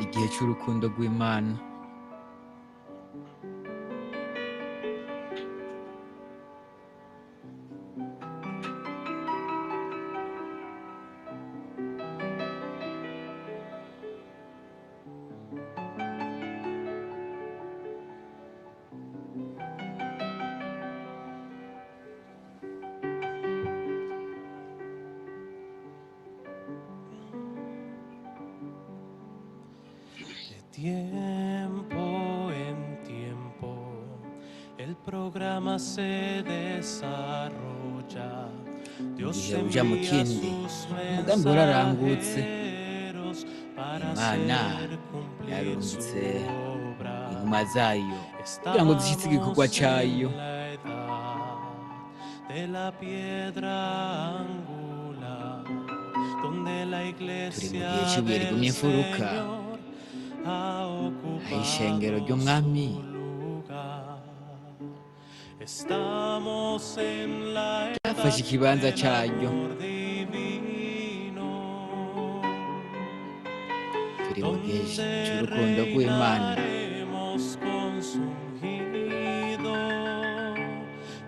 igihe cy'urukundo rw'Imana. Tiempo en tiempo, el programa se desarrolla. Dios Igihe uja mu envía kindi sus umugambi urarangutse, mensajeros para Imana hacer cumplir su yarungitse obra. intumwa zayo kugira ngo zishyitse igikorwa Estamos cyayo. en la edad de la piedra angular, donde la Turi mu iglesia gihe cy'ibuye del rigumye imfuruka, Señor ha aho ishengero ocupado ry'umwami su lugar. Estamos en la edad ryafashe ikibanza del cyaryo. amor divino, Turi mu gihe donde cy'urukundo rw'Imana, reinaremos con su ungido.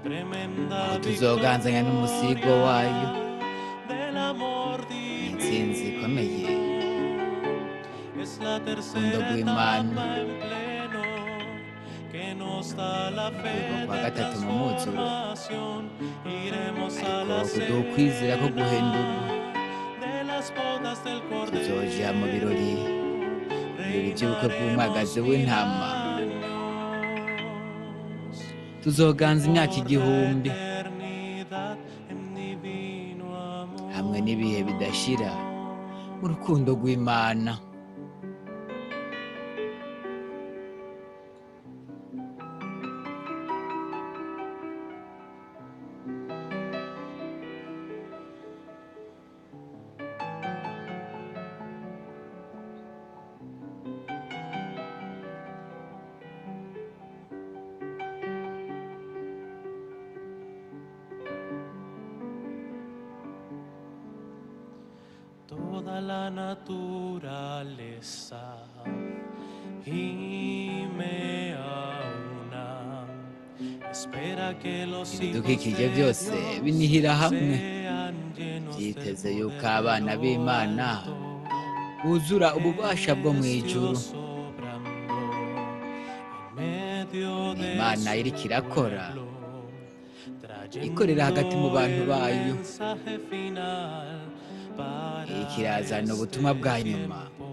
Tremenda aho tuzoganzanya n'umusigo wayo. victoria del amor Ni intsinzi ikomeye divino. Es la urukundo tercera rw'Imana, etapa en pleno que nos da la fe kuva kwa de gatatu mu muzuro, transformación. Iremos a ariko la kuduha ukwizera ko guhindurwa. cena de las bodas del Tuzoja mu Cordero. birori by'ubukwe bw'umwagazi Reinaremos w'intama. años Tuzoganza imyaka por la igihumbi eternidad en divino amor. hamwe n'ibihe bidashira mu rukundo rw'Imana. Toda la naturaleza gime a una, espera que los hijos Ibidukikije de byose Dios binihira hamwe, sean llenos byiteze del yuko poder abana del b'Imana lo alto. buzura ububasha bwo mu Es ijuru. Dios obrando en medio Ni de Imana su iriko irakora, pueblo, ikorera hagati mu bantu trayendo el bayo, mensaje final iriko para irazana ubutumwa bwa este nyuma tiempo.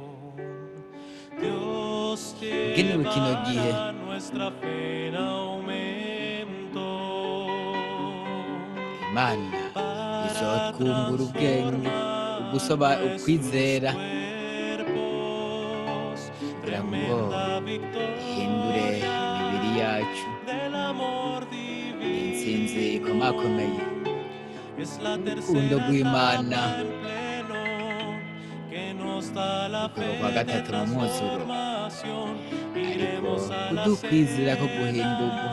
Dios bugenewe kino gihe. llevará nuestra fe en aumento Imana para izotwungura ubwenge, transformar ukwizera, nuestros cuerpos. kugira ngo Tremenda ihindure victoria imibiri yacu. del amor Ni intsinzi divino. ikomakomeye Es la urukundo tercera rw'Imana, etapa en pleno que nos da la kuva fe kwa de gatatu mu muzuro, transformación. ariko Iremos a la kuduha ukwizera ko guhindurwa.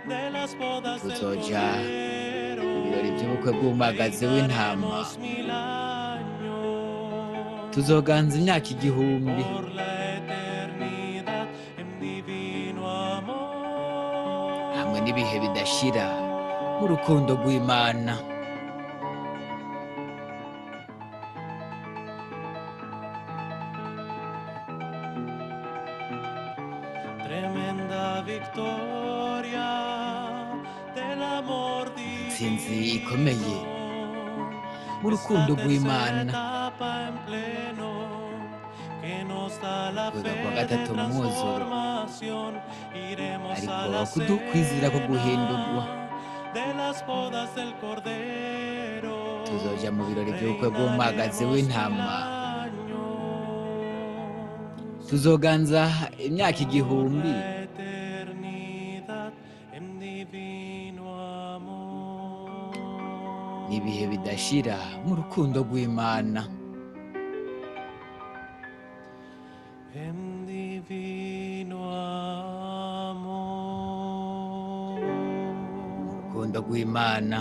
cena de las bodas del Tuzoja mu birori Cordero. by'ubukwe bw'umwagazi w'intama. Reinaremos 1000 años Tuzoganza imyaka igihumbi por la eternidad en divino amor. hamwe n'ibihe bidashira mu rukundo rw'Imana. Tremenda victoria del amor Intsinzi divino. ikomeye mu Es rukundo la tercera rw'Imana, etapa en pleno que nos da la kuva fe kwa de gatatu mu muzuro, transformación. Iremos a ariko la kuduha ukwizera ko guhindurwa. cena de las bodas del Cordero. Tuzoja mu birori by'ubukwe bw'umwagazi w'intama. Tuzoganza imyaka igihumbi La eternidad en divino amor. n'ibihe bidashira mu rukundo rw'Imana. En divino amor. Urukundo rw'Imana